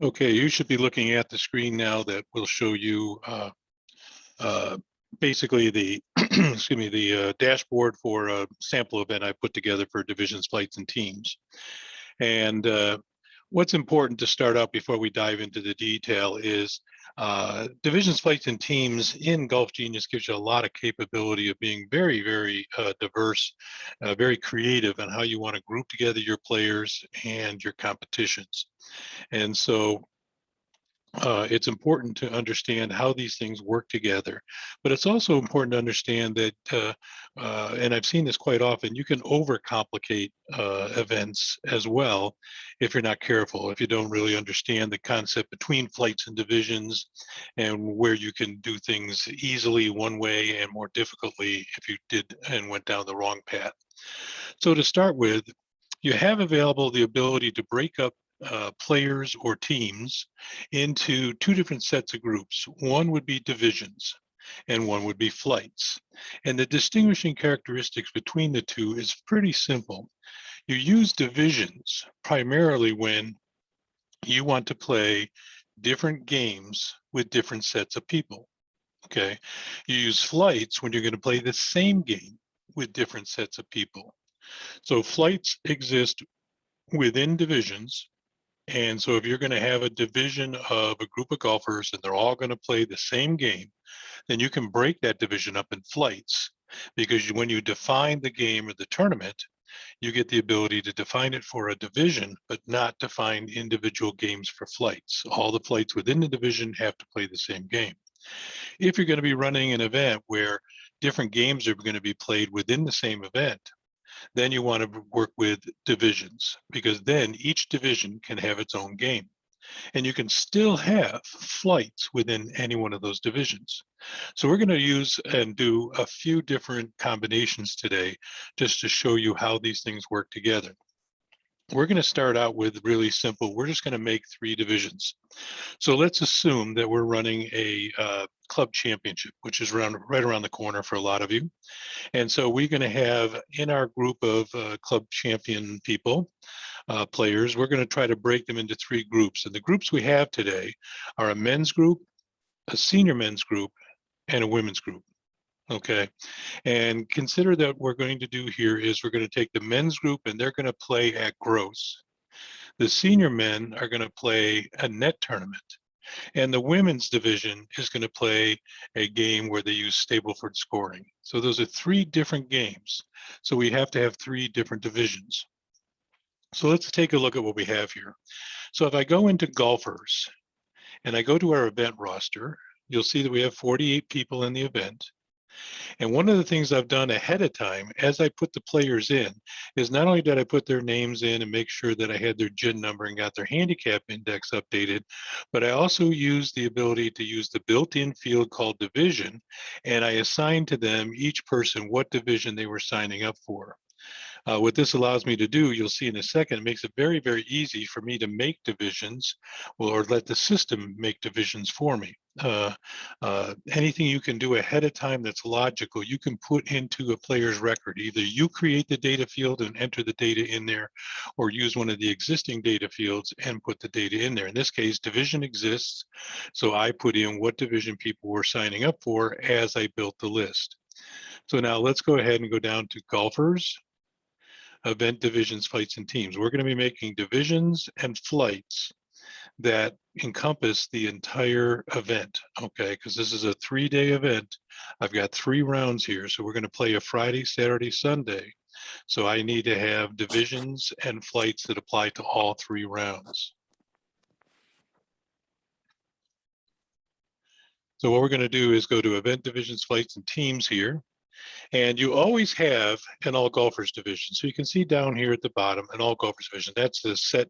Okay, you should be looking at the screen now that will show you uh, basically the excuse me, the dashboard for a sample event I put together for divisions, flights, and teams. And what's important to start out before we dive into the detail is divisions, flights, and teams in Golf Genius gives you a lot of capability of being very, very diverse, very creative on how you want to group together your players and your competitions. And so it's important to understand how these things work together, but it's also important to understand that, and I've seen this quite often, you can overcomplicate events as well if you're not careful, if you don't really understand the concept between flights and divisions and where you can do things easily one way and more difficultly if you did and went down the wrong path. So to start with, you have available the ability to break up players or teams into two different sets of groups. One would be divisions and one would be flights. And the distinguishing characteristics between the two is pretty simple. You use divisions primarily when you want to play different games with different sets of people. Okay. You use flights when you're going to play the same game with different sets of people. So flights exist within divisions. And so if you're going to have a division of a group of golfers and they're all going to play the same game, then you can break that division up in flights, because when you define the game or the tournament, you get the ability to define it for a division, but not define individual games for flights. All the flights within the division have to play the same game. If you're going to be running an event where different games are going to be played within the same event, then you want to work with divisions, because then each division can have its own game. And you can still have flights within any one of those divisions. So we're going to use and do a few different combinations today just to show you how these things work together. We're going to start out with really simple. We're just going to make 3 divisions. So let's assume that we're running a club championship, which is right around the corner for a lot of you. And so we're going to have in our group of club champion people, players, we're going to try to break them into 3 groups. And the groups we have today are a men's group, a senior men's group, and a women's group. Okay. And consider that what we're going to do here is we're going to take the men's group and they're going to play at gross. The senior men are going to play a net tournament. And the women's division is going to play a game where they use Stableford scoring. So those are 3 different games. So we have to have 3 different divisions. So let's take a look at what we have here. So if I go into golfers and I go to our event roster, you'll see that we have 48 people in the event. And one of the things I've done ahead of time as I put the players in is not only did I put their names in and make sure that I had their GIN number and got their handicap index updated, but I also used the ability to use the built-in field called division, and I assigned to them, each person, what division they were signing up for. What this allows me to do, you'll see in a second, it makes it very, very easy for me to make divisions, or let the system make divisions for me. Anything you can do ahead of time that's logical, you can put into a player's record. Either you create the data field and enter the data in there, or use one of the existing data fields and put the data in there. In this case, division exists, so I put in what division people were signing up for as I built the list. So now let's go ahead and go down to golfers, event, divisions, flights, and teams. We're going to be making divisions and flights that encompass the entire event, okay? Because this is a 3-day event. I've got 3 rounds here. So we're going to play a Friday, Saturday, Sunday. So I need to have divisions and flights that apply to all 3 rounds. So what we're going to do is go to event, divisions, flights, and teams here. And you always have an all golfers division. So you can see down here at the bottom, an all golfers division. That's the set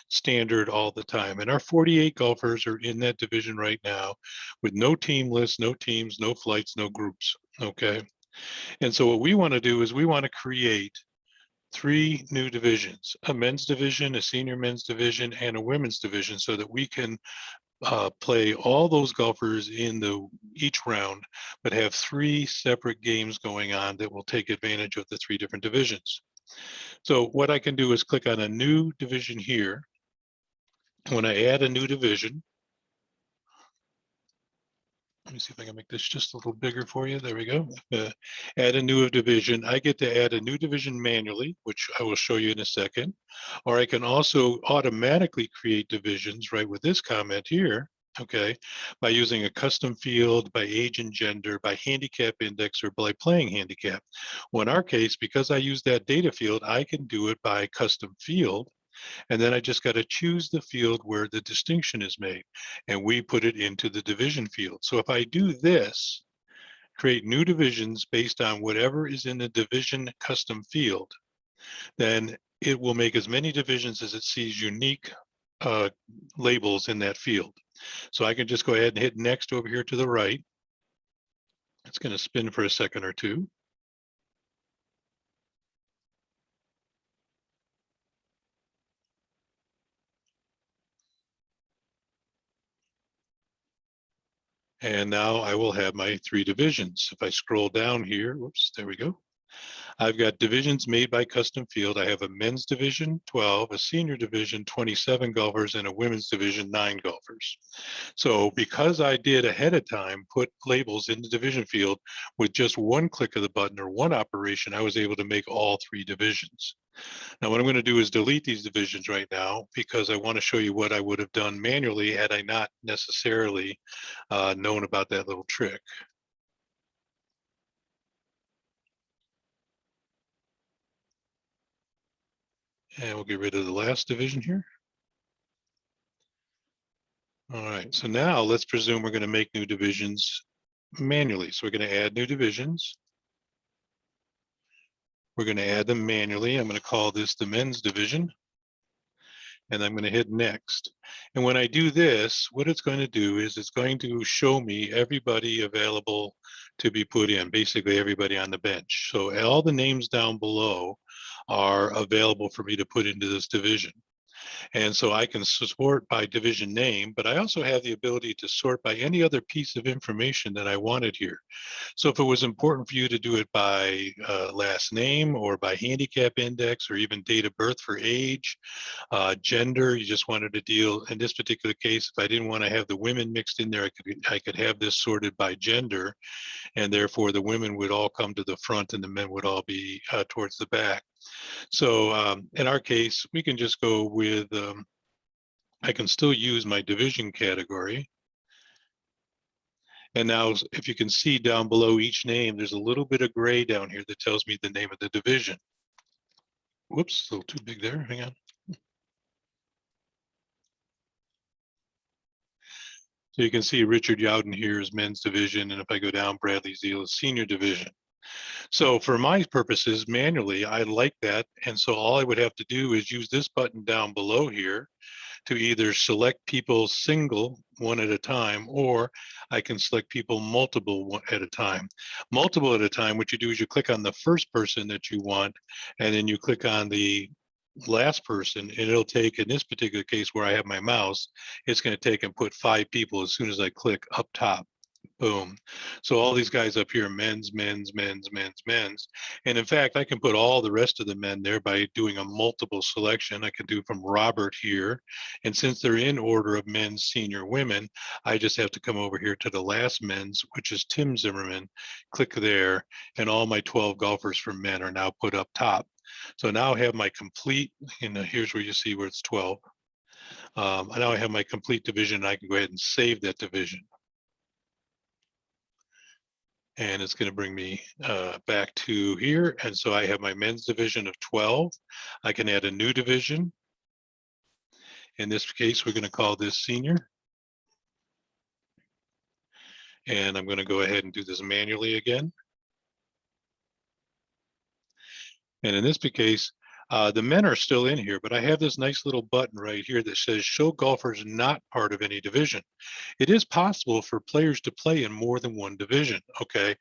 standard all the time. And our 48 golfers are in that division right now with no team lists, no teams, no flights, no groups. Okay. And so what we want to do is we want to create 3 new divisions, a men's division, a senior men's division, and a women's division, so that we can play all those golfers in each round, but have 3 separate games going on that will take advantage of the 3 different divisions. So what I can do is click on a new division here, When I add a new division, let me see if I can make this just a little bigger for you. There we go. Add a new division. I get to add a new division manually, which I will show you in a second. Or I can also automatically create divisions right with this comment here, okay, by using a custom field, by age and gender, by handicap index, or by playing handicap. Well, in our case, because I use that data field, I can do it by custom field. And then I just got to choose the field where the distinction is made. And we put it into the division field. So if I do this, create new divisions based on whatever is in the division custom field, then it will make as many divisions as it sees unique labels in that field. So I can just go ahead and hit next over here to the right. It's going to spin for a second or two. And now I will have my 3 divisions. If I scroll down here, whoops, there we go. I've got divisions made by custom field. I have a men's division, 12, a senior division, 27 golfers, and a women's division, 9 golfers. So because I did ahead of time put labels in the division field with just one click of the button or one operation, I was able to make all 3 divisions. Now what I'm going to do is delete these divisions right now because I want to show you what I would have done manually had I not necessarily known about that little trick. And we'll get rid of the last division here. All right, so now let's presume we're going to make new divisions manually. So we're going to add new divisions. We're going to add them manually. I'm going to call this the men's division. And I'm going to hit next. And when I do this, what it's going to do is it's going to show me everybody available to be put in, basically everybody on the bench. So all the names down below are available for me to put into this division. And so I can sort by division name, but I also have the ability to sort by any other piece of information that I wanted here. So if it was important for you to do it by last name or by handicap index or even date of birth for age, gender, you just wanted to deal, in this particular case, if I didn't want to have the women mixed in there, I could have this sorted by gender, and therefore the women would all come to the front and the men would all be towards the back. So in our case, we can just go with, I can still use my division category. And now if you can see down below each name, there's a little bit of gray down here that tells me the name of the division. Whoops, a little too big there, hang on. So you can see Richard Yowden here is men's division, and if I go down, Bradley Zeal is senior division. So for my purposes, manually, I like that. And so all I would have to do is use this button down below here to either select people single one at a time, or I can select people multiple one at a time. Multiple at a time, what you do is you click on the first person that you want, and then you click on the last person, and it'll take, in this particular case where I have my mouse, it's going to take and put 5 people as soon as I click up top. Boom. So all these guys up here, men's, men's, men's, men's, men's. And in fact, I can put all the rest of the men there by doing a multiple selection. I can do from Robert here. And since they're in order of men's, senior, women, I just have to come over here to the last men's, which is Tim Zimmerman, click there, and all my 12 golfers for men are now put up top. So now I have my complete, here's where you see where it's 12. Now I have my complete division, and I can go ahead and save that division. And it's going to bring me back to here. And so I have my men's division of 12. I can add a new division. In this case, we're going to call this senior. And I'm going to go ahead and do this manually again. And in this case, the men are still in here, but I have this nice little button right here that says show golfers not part of any division. It is possible for players to play in more than one division, okay?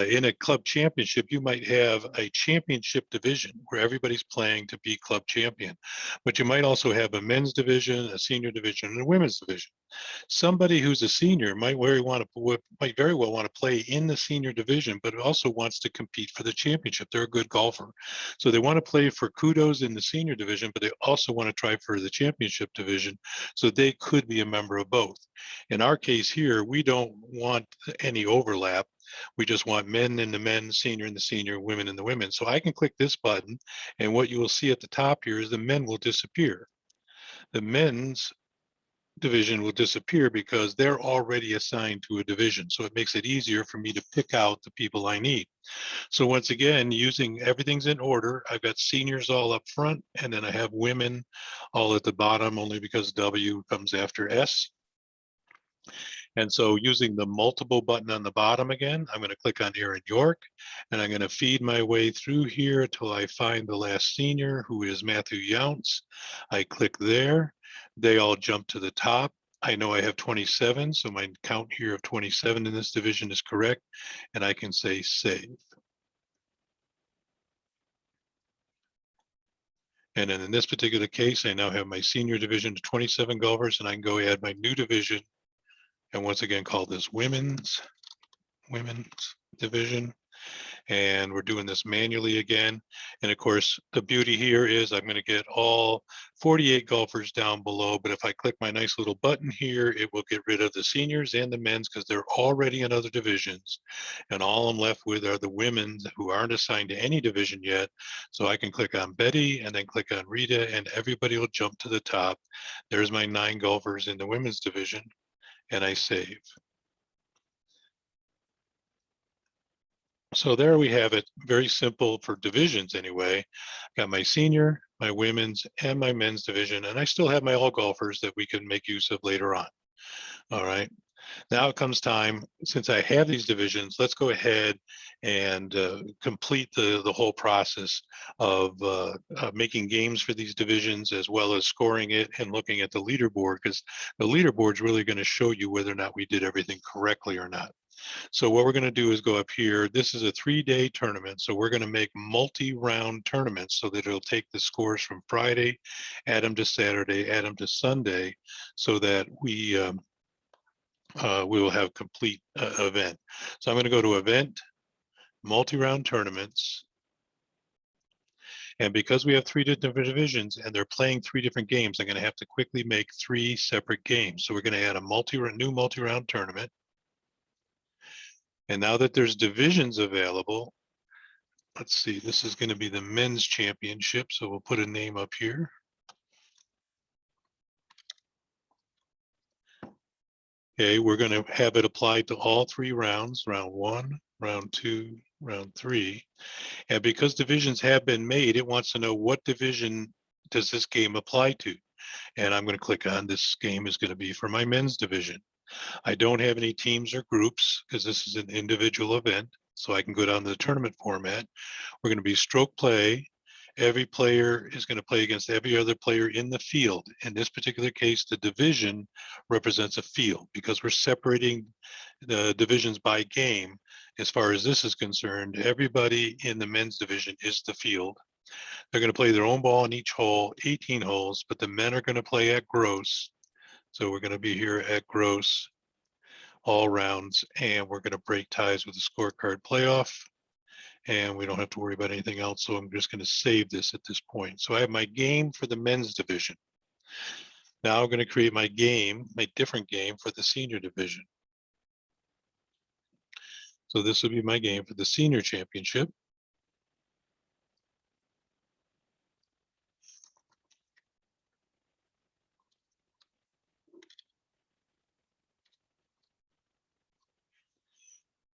In a club championship, you might have a championship division where everybody's playing to be club champion, but you might also have a men's division, a senior division, and a women's division. Somebody who's a senior might very well want to play in the senior division, but also wants to compete for the championship. They're a good golfer. So they want to play for for kudos in the senior division, but they also want to try for the championship division. So they could be a member of both. In our case here, we don't want any overlap. We just want men in the men, senior in the senior, women in the women. So I can click this button, and what you will see at the top here is the men will disappear. The men's division will disappear because they're already assigned to a division. So it makes it easier for me to pick out the people I need. So once again, using everything's in order, I've got seniors all up front, and then I have women all at the bottom, only because W comes after S. And so using the multiple button on the bottom again, I'm going to click on Aaron York, and I'm going to feed my way through here until I find the last senior, who is Matthew Younts. I click there. They all jump to the top. I know I have 27, so my count here of 27 in this division is correct, and I can say save. And then in this particular case, I now have my senior division to 27 golfers, and I can go add my new division, and once again call this women's division. And we're doing this manually again. And of course, the beauty here is I'm going to get all 48 golfers down below, but if I click my nice little button here, it will get rid of the seniors and the men's because they're already in other divisions. And all I'm left with are the women who aren't assigned to any division yet. So I can click on Betty and then click on Rita, and everybody will jump to the top. There's my 9 golfers in the women's division, and I save. So there we have it, very simple for divisions anyway. Got my senior, my women's, and my men's division, and I still have my all golfers that we can make use of later on. All right, now it comes time, since I have these divisions, let's go ahead and complete the whole process of making games for these divisions, as well as scoring it and looking at the leaderboard, because the leaderboard is really going to show you whether or not we did everything correctly or not. So what we're going to do is go up here. This is a 3-day tournament. So we're going to make multi-round tournaments so that it'll take the scores from Friday, add them to Saturday, add them to Sunday, so that we will have complete event. So I'm going to go to event, multi-round tournaments. And because we have 3 different divisions and they're playing 3 different games, I'm going to have to quickly make 3 separate games. So we're going to add a new multi-round tournament. And now that there's divisions available, let's see, this is going to be the men's championship. So we'll put a name up here. Okay, we're going to have it applied to all 3 rounds, round 1, round 2, round 3. And because divisions have been made, it wants to know what division does this game apply to. And I'm going to click on this game is going to be for my men's division. I don't have any teams or groups because this is an individual event. So I can go down to the tournament format. We're going to be stroke play. Every player is going to play against every other player in the field. In this particular case, the division represents a field because we're separating the divisions by game. As far as this is concerned, everybody in the men's division is the field. They're going to play their own ball in each hole, 18 holes, but the men are going to play at gross. So we're going to be here at gross all rounds, and we're going to break ties with the scorecard playoff, and we don't have to worry about anything else. So I'm just going to save this at this point. So I have my game for the men's division. Now I'm going to create my game, my different game for the senior division. So this will be my game for the senior championship.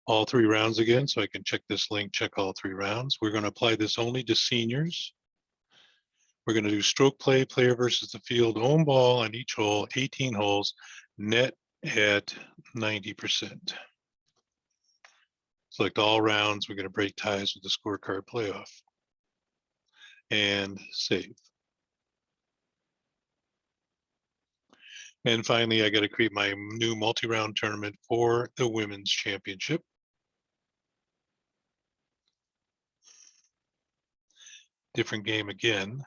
All 3 rounds again, so I can check this link, check all 3 rounds. We're going to apply this only to seniors. We're going to do stroke play, player versus the field, own ball on each hole, 18 holes, net at 90%. Select all rounds. We're going to break ties with the scorecard playoff and save. And finally, I got to create my new multi-round tournament for the women's championship. Different game again.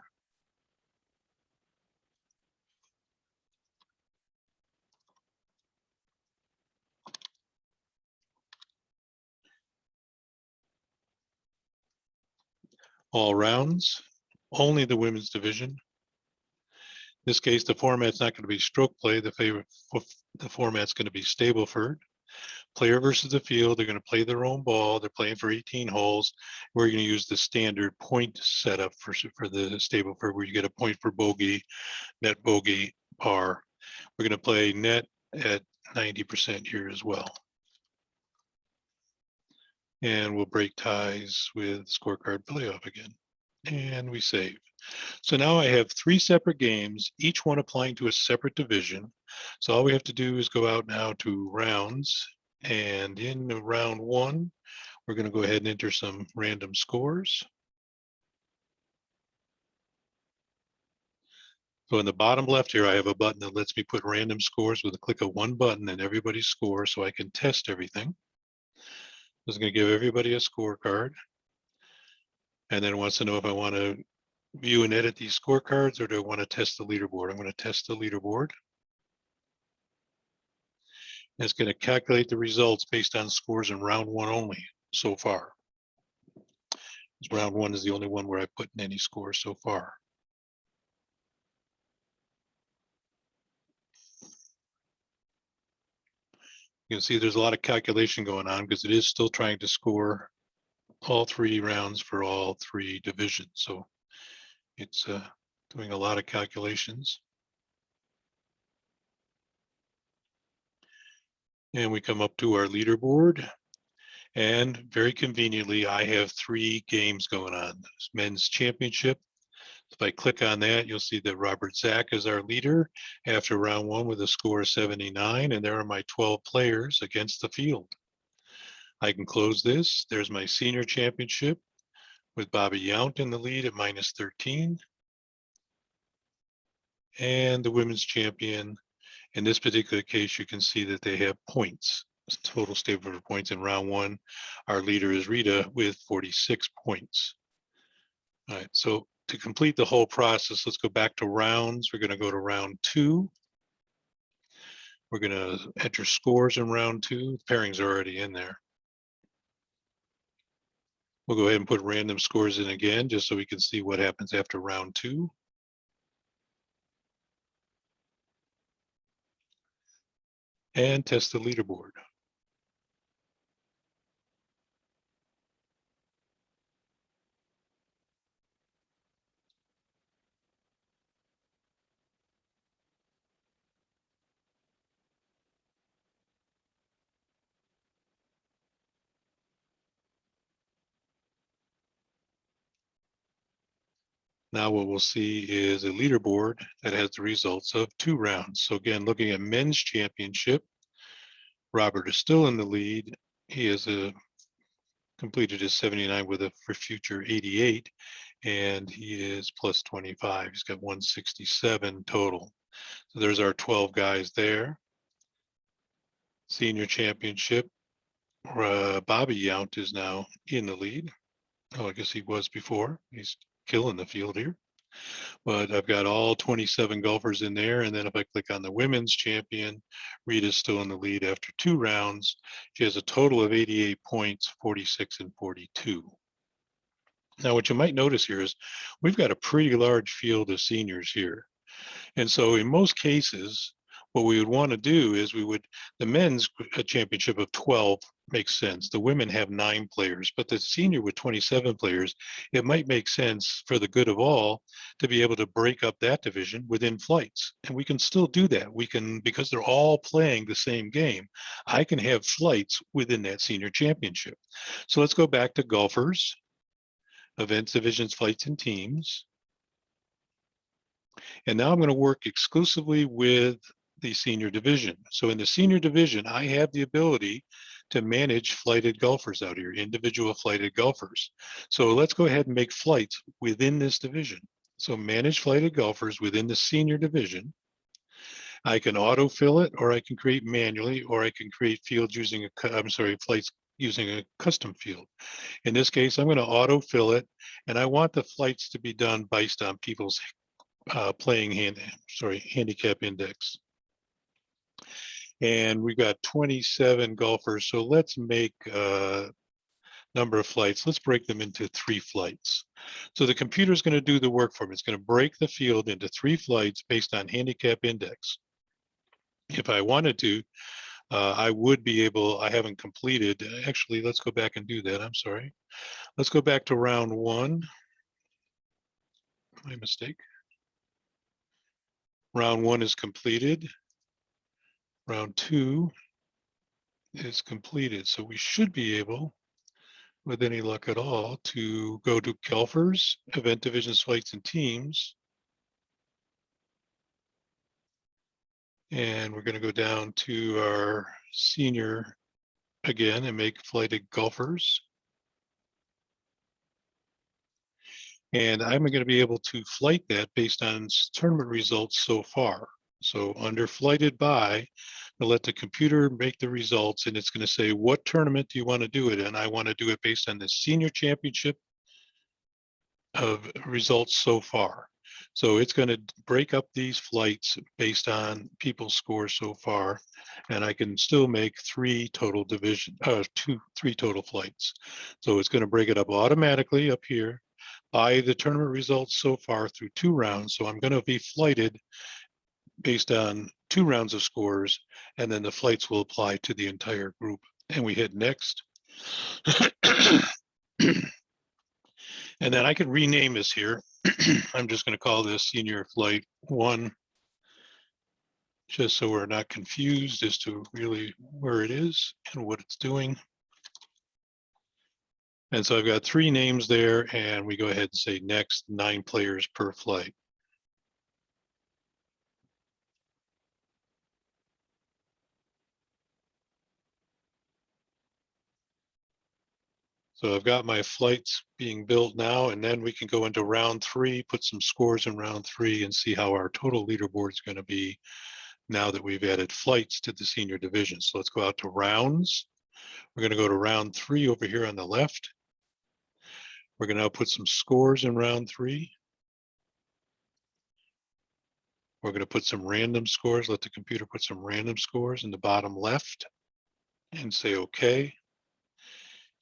All rounds. only the women's division. In this case, the format's not going to be stroke play. The format's going to be Stableford. Player versus the field. They're going to play their own ball. They're playing for 18 holes. We're going to use the standard point setup for the Stableford, where you get a point for bogey, net bogey, par. We're going to play net at 90% here as well. And we'll break ties with scorecard playoff again. And we save. So now I have 3 separate games, each one applying to a separate division. So all we have to do is go out now to rounds. And in round 1, we're going to go ahead and enter some random scores. So in the bottom left here, I have a button that lets me put random scores with a click of one button and everybody's score, so I can test everything. This is going to give everybody a scorecard. And then it wants to know if I want to view and edit these scorecards or do I want to test the leaderboard. I'm going to test the leaderboard. And it's going to calculate the results based on scores in round 1 only so far. Round 1 is the only one where I put in any scores so far. You can see there's a lot of calculation going on because it is still trying to score all 3 rounds for all 3 divisions. So it's doing a lot of calculations. And we come up to our leaderboard. And very conveniently, I have 3 games going on. There's men's championship. If I click on that, you'll see that Robert Zach is our leader after round 1 with a score of 79. And there are my 12 players against the field. I can close this. There's my senior championship with Bobby Yount in the lead at -13. And the women's champion, in this particular case, you can see that they have points, total Stableford points in round 1. Our leader is Rita with 46 points. All right, so to complete the whole process, let's go back to rounds. We're going to go to round 2. We're going to enter scores in round 2. The pairings are already in there. We'll go ahead and put random scores in again, just so we can see what happens after round 2. And test the leaderboard. Now what we'll see is a leaderboard that has the results of 2 rounds. So again, looking at men's championship, Robert is still in the lead. He has completed his 79 with a for future 88, and he is plus 25. He's got 167 total. So there's our 12 guys there. Senior championship, Bobby Yount is now in the lead. Oh, I guess he was before. He's killing the field here. But I've got all 27 golfers in there. And then if I click on the women's champion, Rita's still in the lead after 2 rounds. She has a total of 88 points, 46 and 42. Now, what you might notice here is we've got a pretty large field of seniors here. And so in most cases, what we would want to do is the men's championship of 12 makes sense. The women have 9 players, but the senior with 27 players, it might make sense for the good of all to be able to break up that division within flights. And we can still do that. We can, because they're all playing the same game, I can have flights within that senior championship. So let's go back to golfers, events, divisions, flights, and teams. And now I'm going to work exclusively with the senior division. So in the senior division, I have the ability to manage flighted golfers out here, individual flighted golfers. So let's go ahead and make flights within this division. So manage flighted golfers within the senior division. I can autofill it, or I can create manually, or I can create fields using flights using a custom field. In this case, I'm going to autofill it, and I want the flights to be done based on people's handicap index. And we've got 27 golfers. So let's make number of flights. Let's break them into 3 flights. So the computer is going to do the work for me. It's going to break the field into 3 flights based on handicap index. If I wanted to, I would be able, I haven't completed, actually, let's go back and do that. I'm sorry. Let's go back to round 1. My mistake. Round 1 is completed. Round 2 is completed. So we should be able, with any luck at all, to go to golfers, event divisions, flights, and teams. And we're going to go down to our senior again and make flighted golfers. And I'm going to be able to flight that based on tournament results so far. So under flighted by, I'll let the computer make the results, and it's going to say, what tournament do you want to do it in? I want to do it based on the senior championship of results so far. So it's going to break up these flights based on people's scores so far, and I can still make 3 total flights. So it's going to break it up automatically up here by the tournament results so far through 2 rounds. So I'm going to be flighted based on 2 rounds of scores, and then the flights will apply to the entire group. And we hit next. And then I can rename this here. I'm just going to call this senior flight 1, just so we're not confused as to really where it is and what it's doing. And so I've got 3 names there, and we go ahead and say next, 9 players per flight. So I've got my flights being built now, and then we can go into round 3, put some scores in round 3, and see how our total leaderboard is going to be now that we've added flights to the senior division. So let's go out to rounds. We're going to go to round 3 over here on the left. We're going to now put some scores in round 3. We're going to put some random scores, let the computer put some random scores in the bottom left and say okay.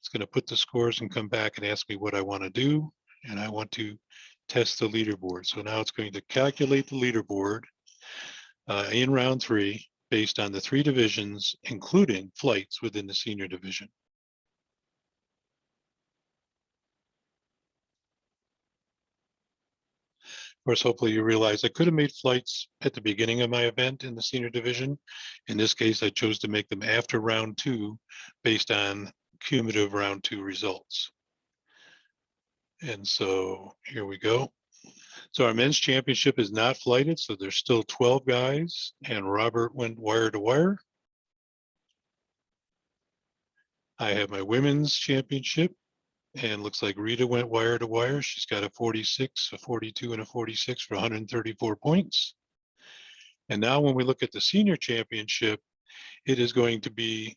It's going to put the scores and come back and ask me what I want to do. And I want to test the leaderboard. So now it's going to calculate the leaderboard in round 3 based on the 3 divisions, including flights within the senior division. Of course, hopefully you realize I could have made flights at the beginning of my event in the senior division. In this case, I chose to make them after round 2 based on cumulative round 2 results. And so here we go. So our men's championship is not flighted, so there's still 12 guys, and Robert went wire to wire. I have my women's championship, and looks like Rita went wire to wire. She's got a 46, a 42, and a 46 for 134 points. And now when we look at the senior championship, it is going to be,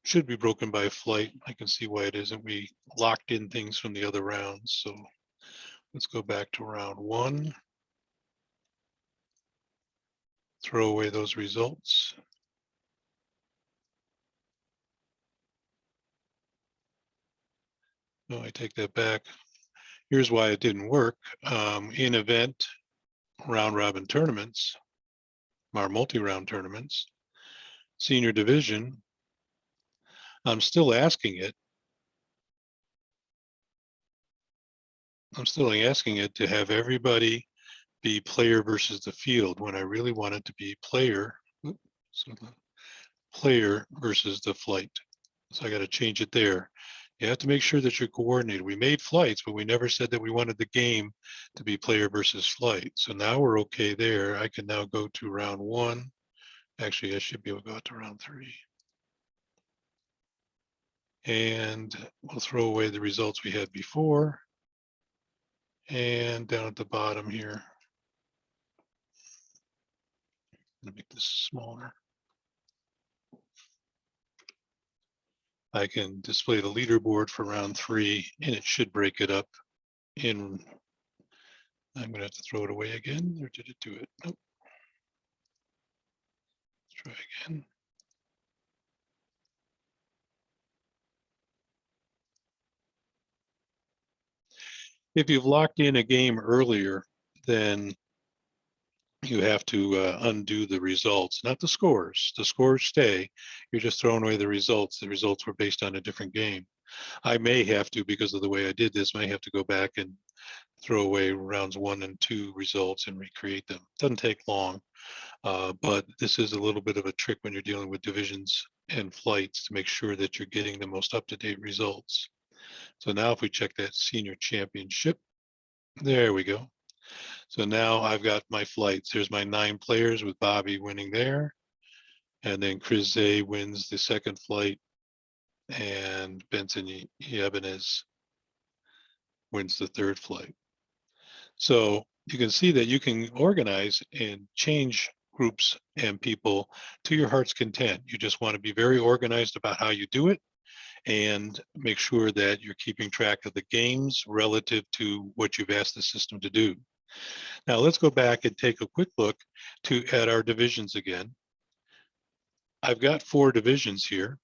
should be broken by flight. I can see why it isn't. We locked in things from the other rounds. So let's go back to round 1. Throw away those results. No, I take that back. Here's why it didn't work. In event round robin tournaments, our multi-round tournaments, senior division, I'm still asking it to have everybody be player versus the field when I really want it to be player. So the player versus the flight. So I got to change it there. You have to make sure that you're coordinated. We made flights, but we never said that we wanted the game to be player versus flight. So now we're okay there. I can now go to round 1. Actually, I should be able to go out to round 3. And we'll throw away the results we had before. And down at the bottom here, I'm gonna make this smaller. I can display the leaderboard for round 3, and it should break it up in, I'm gonna have to throw it away again, or did it do it? Nope. Let's try again. If you've locked in a game earlier, then you have to undo the results, not the scores. The scores stay. You're just throwing away the results. The results were based on a different game. I may have to, because of the way I did this, may have to go back and throw away rounds 1 and 2 results and recreate them. Doesn't take long, but this is a little bit of a trick when you're dealing with divisions and flights to make sure that you're getting the most up-to-date results. So now if we check that senior championship, there we go. So now I've got my flights. There's my 9 players with Bobby winning there. And then Chris A wins the second flight, and Benson Yebenez wins the third flight. So you can see that you can organize and change groups and people to your heart's content. You just want to be very organized about how you do it and make sure that you're keeping track of the games relative to what you've asked the system to do. Now let's go back and take a quick look at our divisions again. I've got 4 divisions here.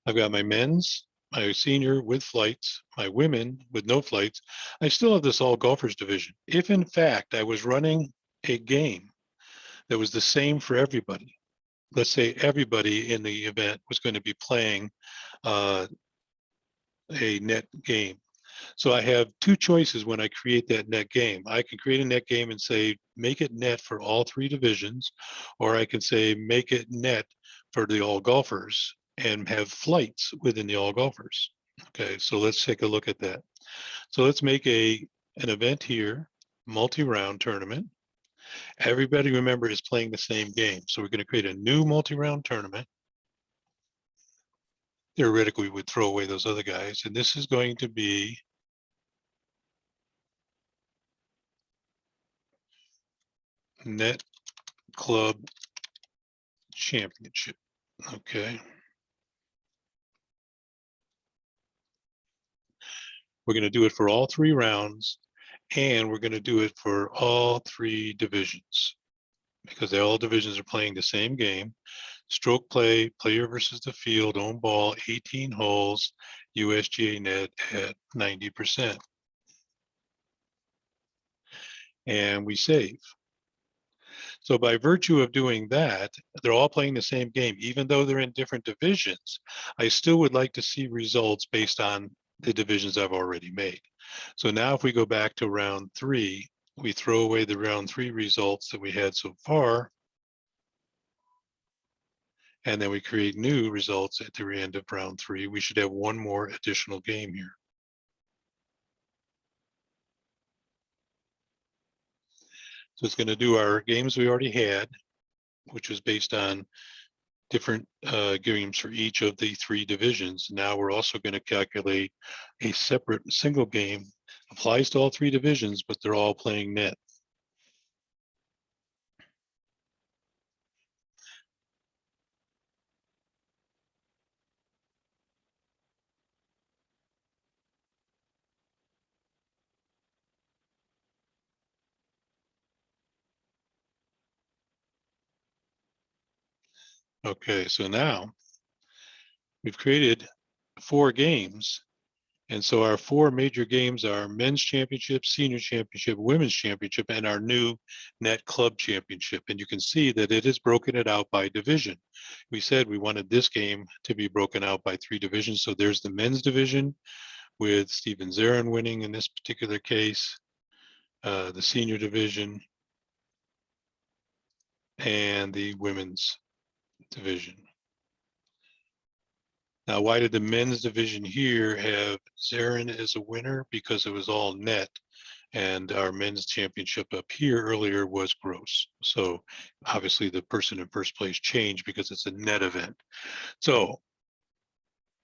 I've got my men's, my senior with flights, my women with no flights. I still have this all golfers division. If in fact I was running a game that was the same for everybody, let's say everybody in the event was going to be playing a net game. So I have 2 choices when I create that net game. I can create a net game and say, make it net for all 3 divisions, or I can say, make it net for the all golfers and have flights within the all golfers. Okay, so let's take a look at that. So let's make an event here, multi-round tournament. Everybody, remember, is playing the same game. So we're going to create a new multi-round tournament. Theoretically, we would throw away those other guys. And this is going to be Net Club Championship. Okay. We're going to do it for all 3 rounds, and we're going to do it for all 3 divisions because all divisions are playing the same game. Stroke play, player versus the field, own ball, 18 holes, USGA net at 90%. And we save. So by virtue of doing that, they're all playing the same game. Even though they're in different divisions, I still would like to see results based on the divisions I've already made. So now if we go back to round 3, we throw away the round 3 results that we had so far, and then we create new results at the end of round 3. We should have 1 more additional game here. So it's going to do our games we already had, which was based on different games for each of the 3 divisions. Now we're also going to calculate a separate single game, applies to all 3 divisions, but they're all playing net. Okay, so now we've created 4 games. And so our 4 major games are men's championship, senior championship, women's championship, and our new net club championship. And you can see that it has broken it out by division. We said we wanted this game to be broken out by 3 divisions. So there's the men's division with Steven Zarin winning in this particular case, the senior division, and the women's division. Now, why did the men's division here have Zarin as a winner? Because it was all net, and our men's championship up here earlier was gross. So obviously the person in first place changed because it's a net event. So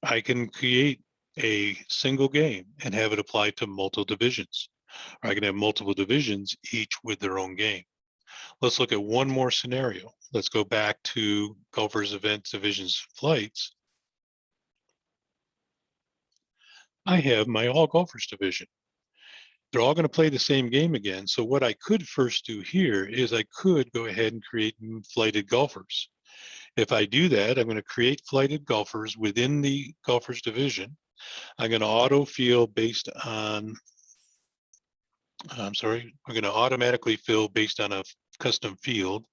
I can create a single game and have it apply to multiple divisions. Or I can have multiple divisions, each with their own game. Let's look at one more scenario. Let's go back to golfers, events, divisions, flights. I have my all golfers division. They're all going to play the same game again. So what I could first do here is I could go ahead and create flighted golfers. If I do that, I'm going to create flighted golfers within the golfers division. I'm going to auto-fill based on, I'm sorry, we're going to automatically fill based on a custom field.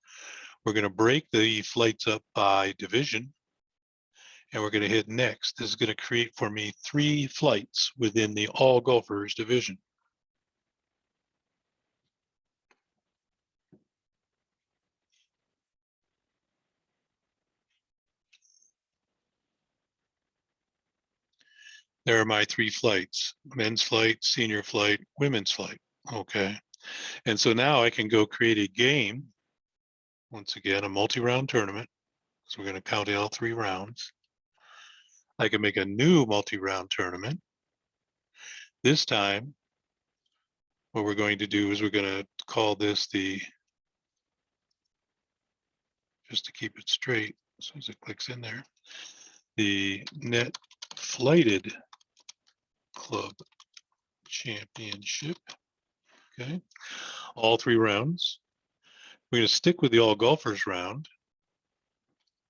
We're going to break the flights up by division, and we're going to hit next. This is going to create for me 3 flights within the all golfers division. There are my 3 flights: men's flight, senior flight, women's flight. Okay. And so now I can go create a game. Once again, a multi-round tournament. So we're going to count all 3 rounds. I can make a new multi-round tournament. This time, what we're going to do is we're going to call this the, just to keep it straight, as soon as it clicks in there, the Net Flighted Club Championship. Okay, all 3 rounds. We're going to stick with the all golfers round.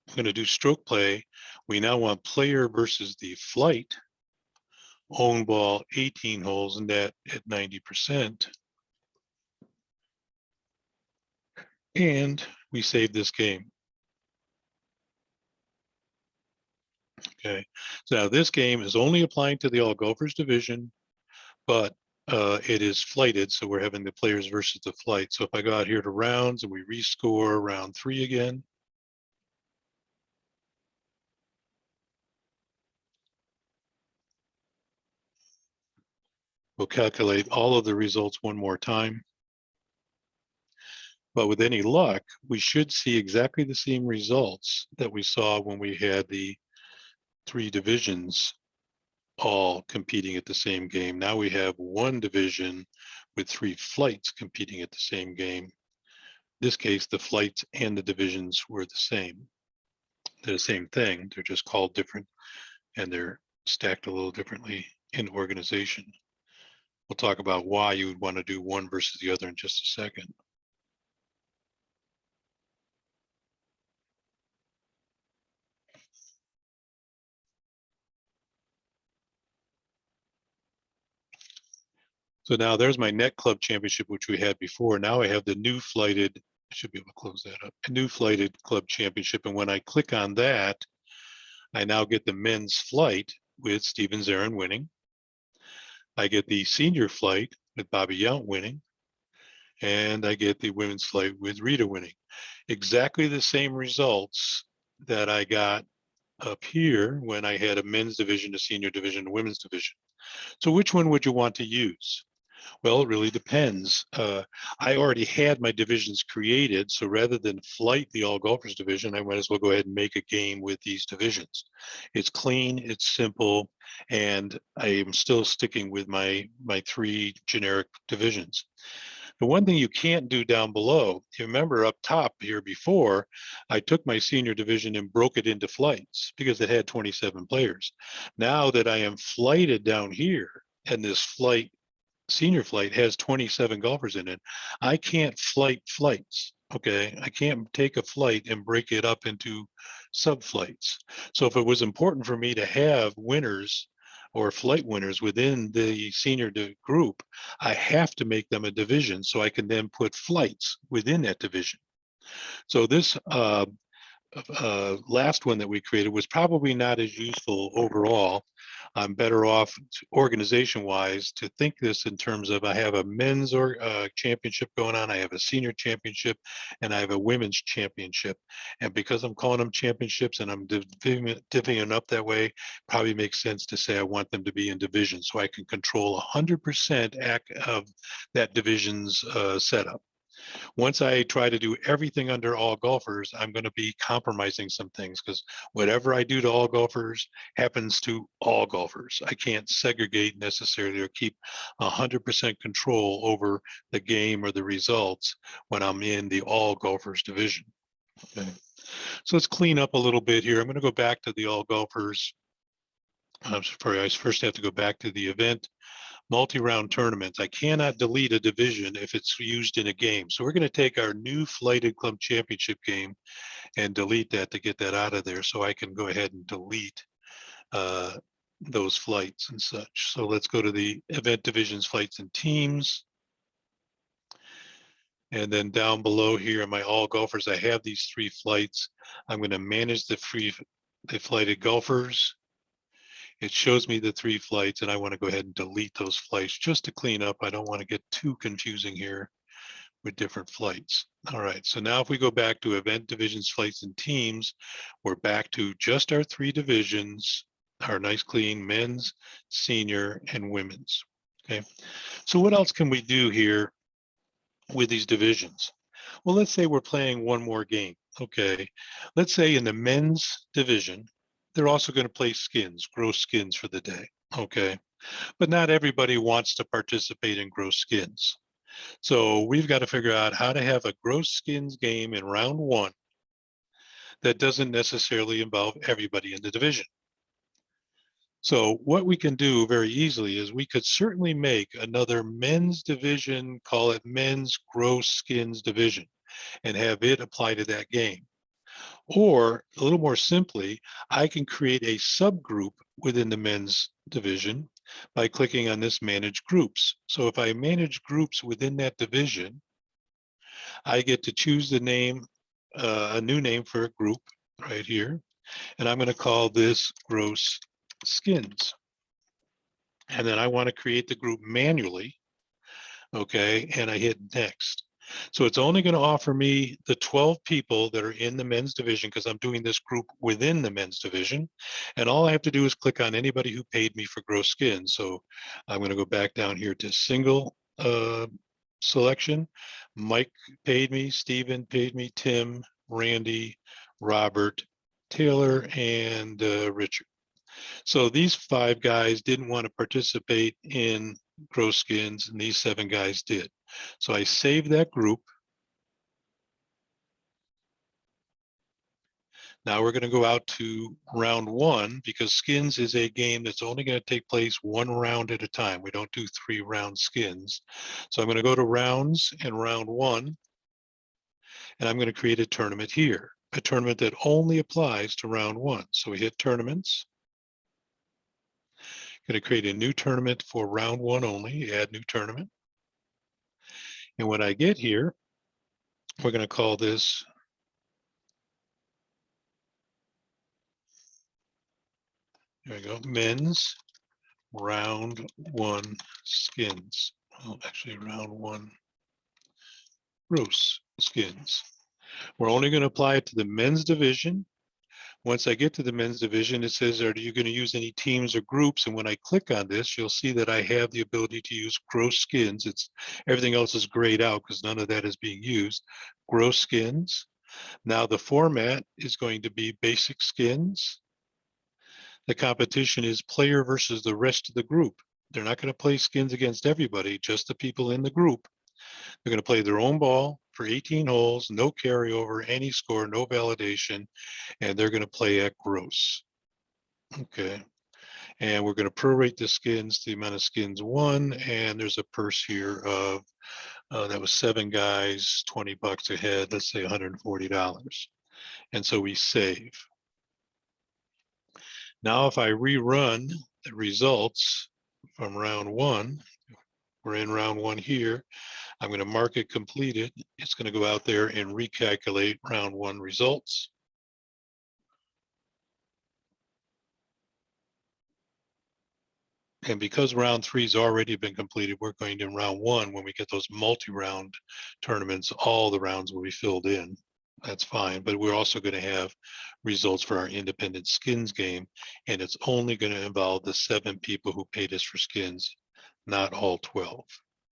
We're going to do stroke play. We now want player versus the flight. Own ball 18 holes, and that at 90%. And we save this game. Okay, so now this game is only applying to the all golfers division, but it is flighted, so we're having the players versus the flight. So if I go out here to rounds and we rescore round 3 again, we'll calculate all of the results one more time. But with any luck, we should see exactly the same results that we saw when we had the 3 divisions all competing at the same game. Now we have 1 division with 3 flights competing at the same game. In this case, the flights and the divisions were the same. They're the same thing. They're just called different, and they're stacked a little differently in organization. We'll talk about why you would want to do one versus the other in just a second. So now there's my net club championship, which we had before. Now I have the new flighted, I should be able to close that up, a new flighted club championship. And when I click on that, I now get the men's flight with Steven Zarin winning. I get the senior flight with Bobby Yount winning. And I get the women's flight with Rita winning. Exactly the same results that I got up here when I had a men's division, a senior division, a women's division. So which one would you want to use? Well, it really depends. I already had my divisions created, so rather than flight the all golfers division, I might as well go ahead and make a game with these divisions. It's clean, it's simple, and I am still sticking with my 3 generic divisions. The one thing you can't do down below, you remember up top here before, I took my senior division and broke it into flights because it had 27 players. Now that I am flighted down here, and this flight, senior flight, has 27 golfers in it, I can't flight flights. Okay, I can't take a flight and break it up into sub-flights. So if it was important for me to have winners or flight winners within the senior group, I have to make them a division so I can then put flights within that division. So this last one that we created was probably not as useful overall. I'm better off organization-wise to think this in terms of I have a men's championship going on, I have a senior championship, and I have a women's championship. And because I'm calling them championships and I'm divvying them up that way, probably makes sense to say I want them to be in division so I can control 100% of that division's setup. Once I try to do everything under all golfers, I'm going to be compromising some things because whatever I do to all golfers happens to all golfers. I can't segregate necessarily or keep 100% control over the game or the results when I'm in the all golfers division. Okay. So let's clean up a little bit here. I'm going to go back to the all golfers I'm sorry, I first have to go back to the event multi-round tournaments. I cannot delete a division if it's used in a game. So we're going to take our new Flighted Club Championship game and delete that to get that out of there so I can go ahead and delete uh, those flights and such. So let's go to the event divisions, flights, and teams. And then down below here in my all golfers, I have these 3 flights. I'm going to manage the flighted golfers. It shows me the 3 flights, and I want to go ahead and delete those flights just to clean up. I don't want to get too confusing here with different flights. All right, so now if we go back to event divisions, flights, and teams, we're back to just our 3 divisions, our nice clean men's, senior, and women's. Okay, so what else can we do here with these divisions? Well, let's say we're playing one more game. Okay, let's say in the men's division, they're also going to play skins, gross skins for the day. Okay, but not everybody wants to participate in gross skins. So we've got to figure out how to have a gross skins game in round 1 that doesn't necessarily involve everybody in the division. So what we can do very easily is we could certainly make another men's division, call it men's gross skins division, and have it apply to that game. Or a little more simply, I can create a subgroup within the men's division by clicking on this manage groups. So if I manage groups within that division, I get to choose the name, a new name for a group right here. And I'm going to call this gross skins. And then I want to create the group manually. Okay. And I hit next. So it's only going to offer me the 12 people that are in the men's division because I'm doing this group within the men's division. And all I have to do is click on anybody who paid me for gross skins. So I'm going to go back down here to single selection. Mike paid me, Stephen paid me, Tim, Randy, Robert, Taylor, and Richard. So these 5 guys didn't want to participate in gross skins, and these 7 guys did. So I saved that group. Now we're going to go out to round 1 because skins is a game that's only going to take place 1 round at a time. We don't do 3-round skins. So I'm going to go to rounds and round 1, and I'm going to create a tournament here, a tournament that only applies to round 1. So we hit tournaments. Going to create a new tournament for round 1 only, add new tournament. And when I get here, we're going to call this there we go, men's round 1 skins. Well, actually round 1 gross skins. We're only going to apply it to the men's division. Once I get to the men's division, it says, are you going to use any teams or groups? And when I click on this, you'll see that I have the ability to use gross skins. It's everything else is grayed out because none of that is being used. Gross skins. Now the format is going to be basic skins. The competition is player versus the rest of the group. They're not going to play skins against everybody, just the people in the group. They're going to play their own ball for 18 holes, no carryover, any score, no validation, and they're going to play at gross. Okay. And we're going to prorate the skins to the amount of skins won, and there's a purse here of that was 7 guys, $20 a head, let's say $140. And so we save. Now, if I rerun the results from round 1, we're in round 1 here. I'm going to mark it completed. It's going to go out there and recalculate round 1 results. And because round 3 has already been completed, we're going to round 1, when we get those multi-round tournaments, all the rounds will be filled in. That's fine, but we're also going to have results for our independent skins game, and it's only going to involve the 7 people who paid us for skins, not all 12.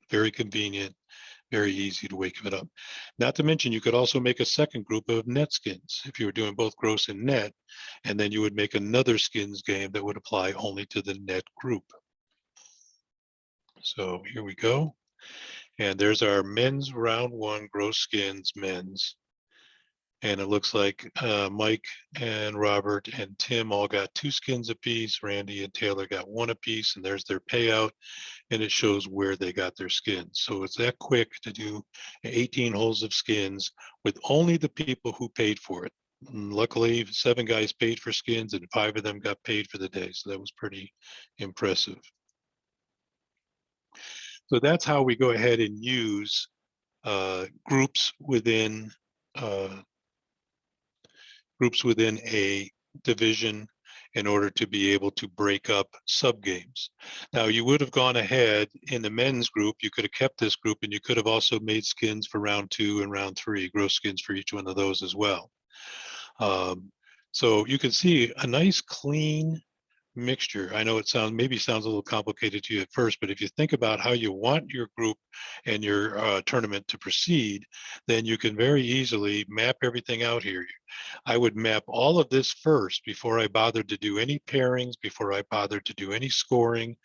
Very convenient, very easy to wake it up. Not to mention, you could also make a second group of net skins if you were doing both gross and net, and then you would make another skins game that would apply only to the net group. So here we go. And there's our men's round 1 gross skins men's. And it looks like Mike and Robert and Tim all got 2 skins apiece. Randy and Taylor got 1 apiece, and there's their payout. And it shows where they got their skins. So it's that quick to do 18 holes of skins with only the people who paid for it. And luckily, 7 guys paid for skins and 5 of them got paid for the day. So that was pretty impressive. So that's how we go ahead and use groups within uh, a division in order to be able to break up sub games. Now, you would have gone ahead in the men's group. You could have kept this group, and you could have also made skins for round 2 and round 3, gross skins for each one of those as well. So you can see a nice clean mixture. I know it maybe sounds a little complicated to you at first, but if you think about how you want your group and your tournament to proceed, then you can very easily map everything out here. I would map all of this first before I bothered to do any pairings, before I bothered to do any scoring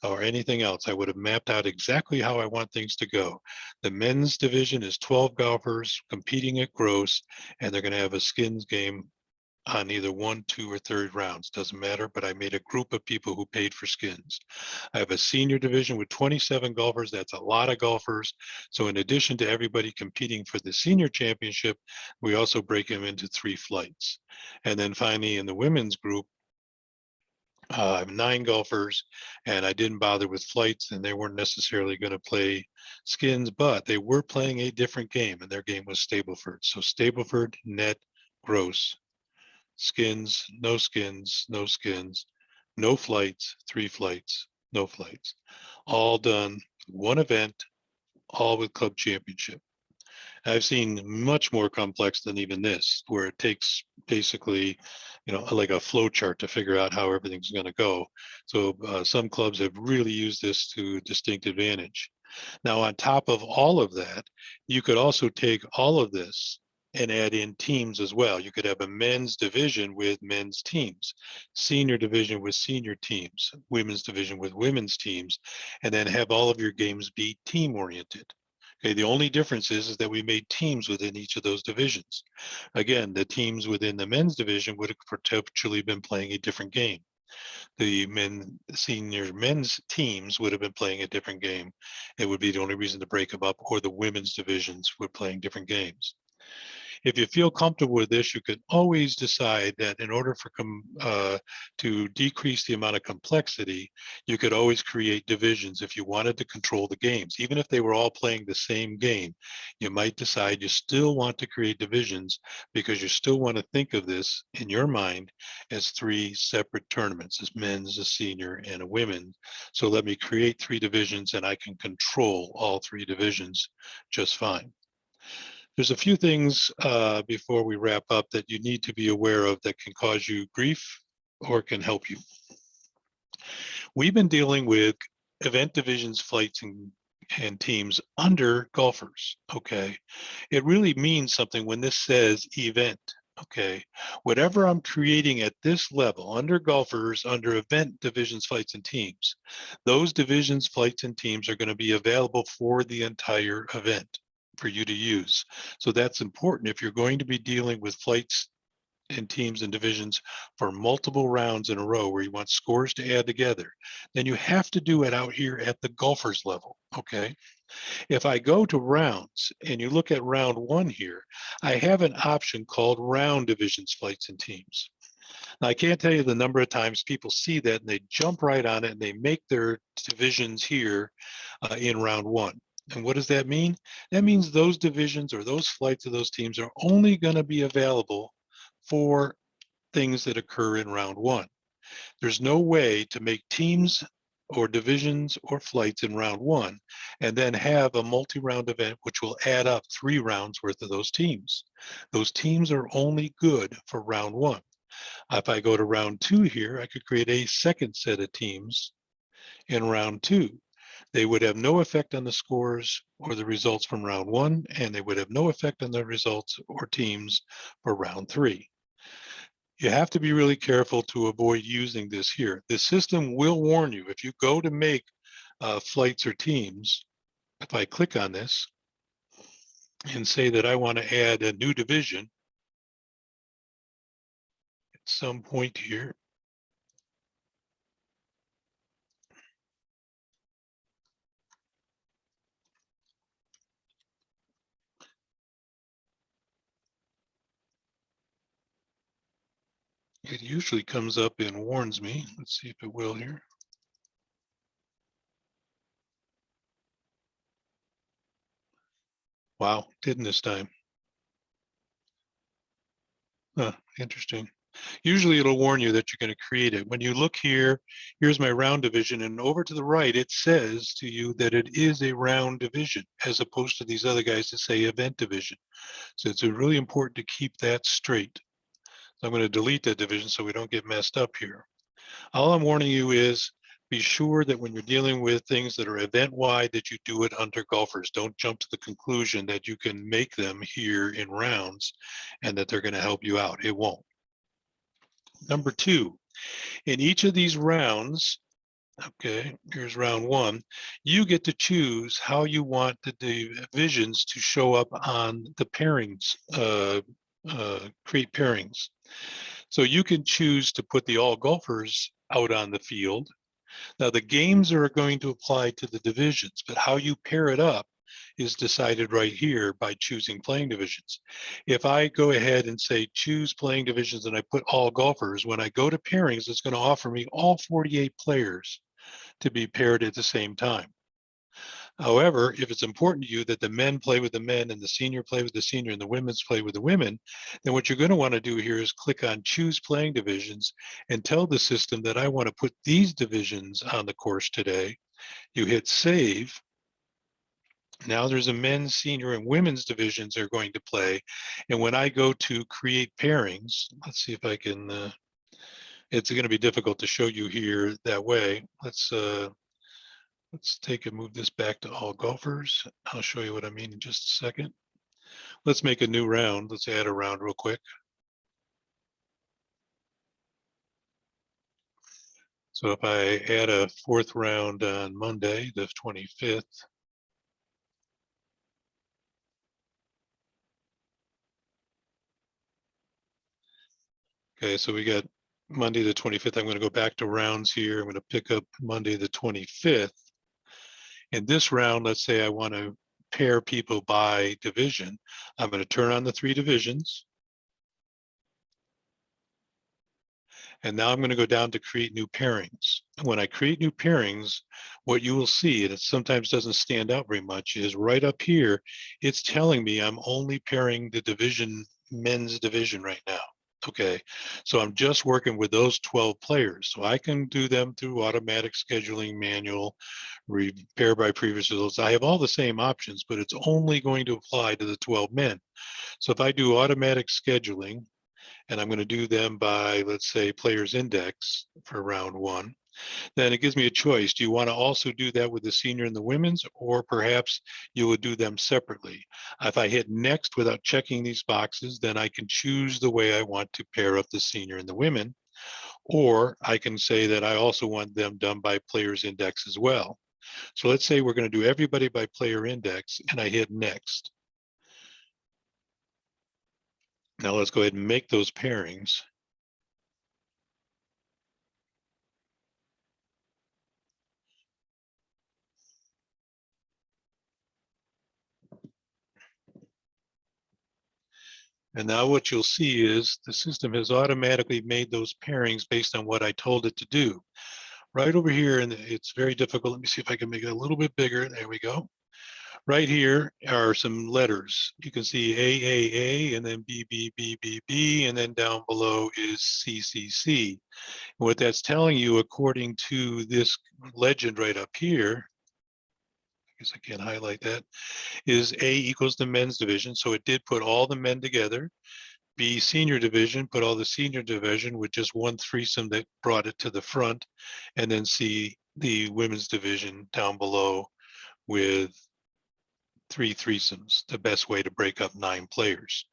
or anything else. I would have mapped out exactly how I want things to go. The men's division is 12 golfers competing at gross, and they're going to have a skins game on either 1, 2, or 3rd rounds. Doesn't matter, but I made a group of people who paid for skins. I have a senior division with 27 golfers. That's a lot of golfers. So in addition to everybody competing for the senior championship, we also break them into 3 flights. And then finally, in the women's group, I have 9 golfers, and I didn't bother with flights, and they weren't necessarily going to play skins, but they were playing a different game, and their game was Stableford. So Stableford, net, gross. Skins, no skins, no skins, no flights, 3 flights, no flights. All done, one event, all with club championship. I've seen much more complex than even this, where it takes basically, like a flow chart to figure out how everything's going to go. So some clubs have really used this to distinct advantage. Now, on top of all of that, you could also take all of this and add in teams as well. You could have a men's division with men's teams, senior division with senior teams, women's division with women's teams, and then have all of your games be team oriented. Okay, the only difference is that we made teams within each of those divisions. Again, the teams within the men's division would have potentially been playing a different game. The senior men's teams would have been playing a different game. It would be the only reason to break them up, or the women's divisions were playing different games. If you feel comfortable with this, you can always decide that in order to decrease the amount of complexity, you could always create divisions if you wanted to control the games. Even if they were all playing the same game, you might decide you still want to create divisions because you still want to think of this in your mind as 3 separate tournaments, as men's, a senior, and a women. So let me create 3 divisions and I can control all 3 divisions just fine. There's a few things before we wrap up that you need to be aware of that can cause you grief or can help you. We've been dealing with event divisions, flights, and teams under golfers, okay? It really means something when this says event, okay? Whatever I'm creating at this level, under golfers, under event divisions, flights, and teams, those divisions, flights, and teams are gonna be available for the entire event for you to use. So that's important if you're going to be dealing with flights and teams and divisions for multiple rounds in a row where you want scores to add together, then you have to do it out here at the golfers level, okay? If I go to rounds and you look at round 1 here, I have an option called round divisions, flights, and teams. Now, I can't tell you the number of times people see that and they jump right on it and they make their divisions here in round 1. And what does that mean? That means those divisions or those flights of those teams are only going to be available for things that occur in round 1. There's no way to make teams or divisions or flights in round 1 and then have a multi-round event which will add up 3 rounds worth of those teams. Those teams are only good for round 1. If I go to round 2 here, I could create a second set of teams in round 2. They would have no effect on the scores or the results from round 1, and they would have no effect on the results or teams for round 3. You have to be really careful to avoid using this here. The system will warn you if you go to make flights or teams. If I click on this and say that I want to add a new division, some point here. It usually comes up and warns me. Let's see if it will here. Wow, didn't this time. Huh, interesting. Usually it'll warn you that you're going to create it. When you look here, here's my round division, and over to the right, it says to you that it is a round division, as opposed to these other guys that say event division. So it's really important to keep that straight. So I'm going to delete that division so we don't get messed up here. All I'm warning you is be sure that when you're dealing with things that are event-wide, that you do it under golfers. Don't jump to the conclusion that you can make them here in rounds and that they're going to help you out. It won't. Number two, in each of these rounds, okay, here's round one, you get to choose how you want the divisions to show up on the pairings, create pairings. So you can choose to put the all golfers out on the field. Now the games are going to apply to the divisions, but how you pair it up is decided right here by choosing playing divisions. If I go ahead and say choose playing divisions and I put all golfers, when I go to pairings, it's going to offer me all 48 players to be paired at the same time. However, if it's important to you that the men play with the men and the senior play with the senior and the women's play with the women, then what you're going to want to do here is click on choose playing divisions and tell the system that I want to put these divisions on the course today. You hit save. Now there's a men's, senior, and women's divisions are going to play. And when I go to create pairings, let's see if I can, it's going to be difficult to show you here that way. Let's take and move this back to all golfers. I'll show you what I mean in just a second. Let's make a new round. Let's add a round real quick. So if I add a fourth round on Monday, the 25th, okay, so we got Monday the 25th. I'm going to go back to rounds here. I'm going to pick up Monday the 25th. In this round, let's say I want to pair people by division. I'm going to turn on the 3 divisions. And now I'm going to go down to create new pairings. When I create new pairings, what you will see, and it sometimes doesn't stand out very much, is right up here, it's telling me I'm only pairing the division, men's division right now. Okay, so I'm just working with those 12 players. So I can do them through automatic scheduling, manual, pair by previous results. I have all the same options, but it's only going to apply to the 12 men. So if I do automatic scheduling, and I'm going to do them by, let's say, players index for round one, then it gives me a choice. Do you want to also do that with the senior and the women's, or perhaps you would do them separately? If I hit next without checking these boxes, then I can choose the way I want to pair up the senior and the women, or I can say that I also want them done by players index as well. So let's say we're going to do everybody by player index, and I hit next. Now let's go ahead and make those pairings. And now what you'll see is the system has automatically made those pairings based on what I told it to do. Right over here, and it's very difficult. Let me see if I can make it a little bit bigger. There we go. Right here are some letters. You can see AAA, and then BBBBB, and then down below is CCC. And what that's telling you, according to this legend right up here, I guess I can't highlight that, is A equals the men's division. So it did put all the men together. B, senior division, put all the senior division with just one threesome that brought it to the front. And then C, the women's division down below with 3 threesomes, the best way to break up 9 players.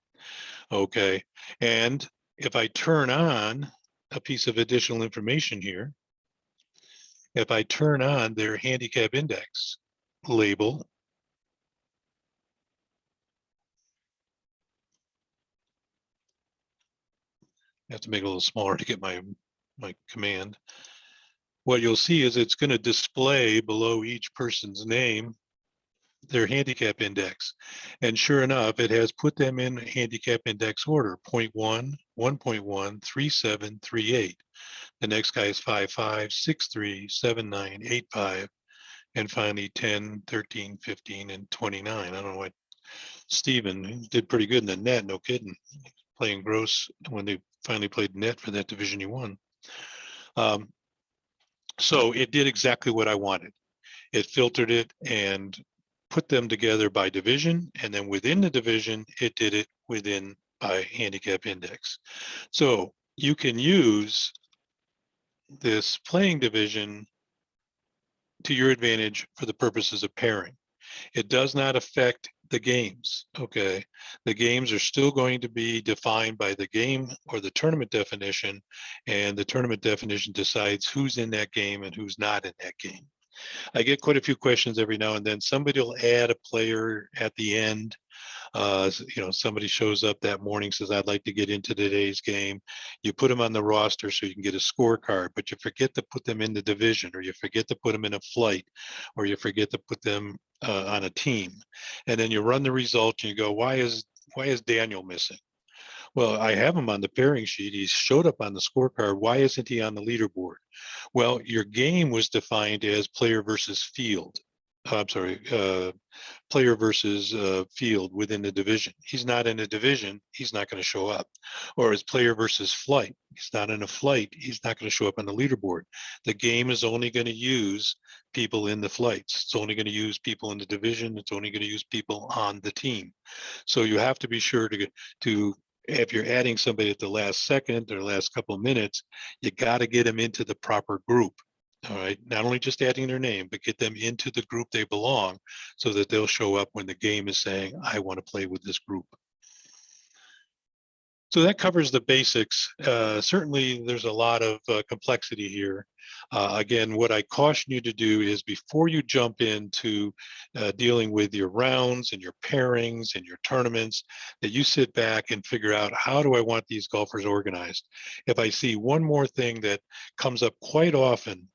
Okay, and if I turn on a piece of additional information here, if I turn on their handicap index label, I have to make it a little smaller to get my command. What you'll see is it's going to display below each person's name their handicap index. And sure enough, it has put them in handicap index order: 0.1, 1.1, 3.7, 3.8. The next guy is 5.5, 6.3, 7.9, 8.5, and finally 10, 13, 15, and 29. I don't know what Steven did pretty good in the net, no kidding. Playing gross when they finally played net for that division he won. So it did exactly what I wanted. It filtered it and put them together by division, and then within the division, it did it within by handicap index. So you can use this playing division to your advantage for the purposes of pairing. It does not affect the games, okay? The games are still going to be defined by the game or the tournament definition, and the tournament definition decides who's in that game and who's not in that game. I get quite a few questions every now and then. Somebody will add a player at the end. Somebody shows up that morning, says, I'd like to get into today's game. You put them on the roster so you can get a scorecard, but you forget to put them in the division, or you forget to put them in a flight, or you forget to put them on a team. And then you run the results and you go, why is Daniel missing? Well, I have him on the pairing sheet. He showed up on the scorecard. Why isn't he on the leaderboard? Well, your game was defined as player versus field. Player versus field within the division. He's not in a division, he's not going to show up. Or as player versus flight. He's not in a flight, he's not going to show up on the leaderboard. The game is only going to use people in the flights. It's only going to use people in the division. It's only going to use people on the team. So you have to be sure to if you're adding somebody at the last second or last couple of minutes, you got to get them into the proper group. All right, not only just adding their name, but get them into the group they belong so that they'll show up when the game is saying, I want to play with this group. So that covers the basics. Certainly, there's a lot of complexity here. Again, what I caution you to do is before you jump into dealing with your rounds and your pairings and your tournaments, that you sit back and figure out, how do I want these golfers organized? If I see one more thing that comes up quite often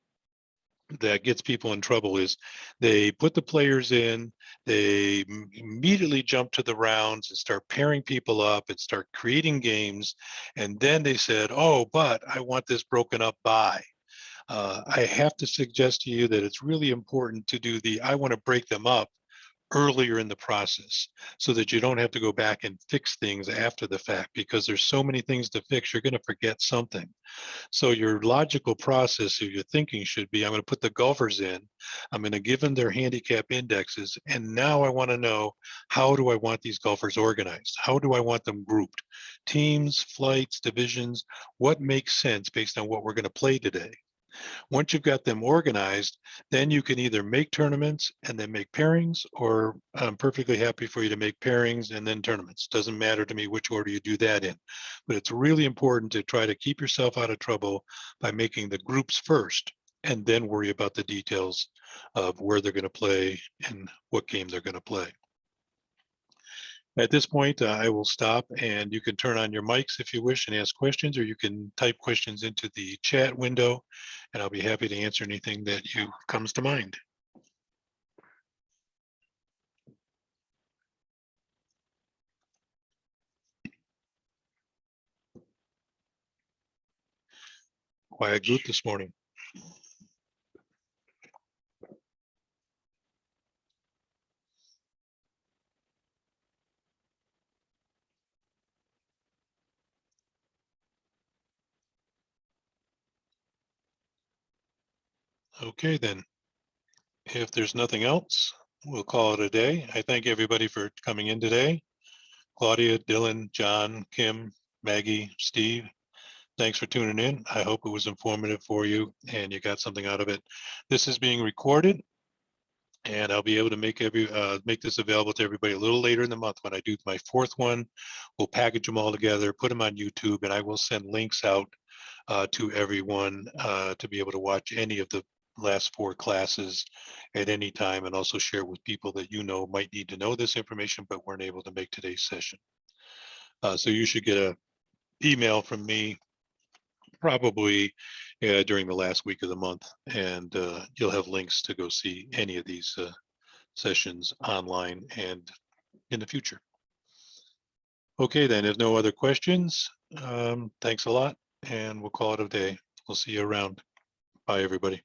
that gets people in trouble is they put the players in, they immediately jump to the rounds and start pairing people up and start creating games. And then they said, oh, but I want this broken up by. I have to suggest to you that it's really important to do I want to break them up earlier in the process so that you don't have to go back and fix things after the fact, because there's so many things to fix, you're going to forget something. So your logical process of your thinking should be, I'm going to put the golfers in, I'm going to give them their handicap indexes, and now I want to know, how do I want these golfers organized? How do I want them grouped? Teams, flights, divisions, what makes sense based on what we're going to play today? Once you've got them organized, then you can either make tournaments and then make pairings, or I'm perfectly happy for you to make pairings and then tournaments. Doesn't matter to me which order you do that in. But it's really important to try to keep yourself out of trouble by making the groups first, and then worry about the details of where they're going to play and what game they're going to play. At this point, I will stop, and you can turn on your mics if you wish and ask questions, or you can type questions into the chat window, and I'll be happy to answer anything that comes to mind. Quiet group this morning. Okay, then. If there's nothing else, we'll call it a day. I thank everybody for coming in today. Claudia, Dylan, John, Kim, Maggie, Steve, thanks for tuning in. I hope it was informative for you and you got something out of it. This is being recorded, and I'll be able to make this available to everybody a little later in the month when I do my fourth one. We'll package them all together, put them on YouTube, and I will send links out to everyone to be able to watch any of the last 4 classes at any time, and also share with people that might need to know this information but weren't able to make today's session. So you should get email from me probably during the last week of the month, and you'll have links to go see any of these sessions online and in the future. Okay, then, if no other questions, thanks a lot, and we'll call it a day. We'll see you around. Bye, everybody.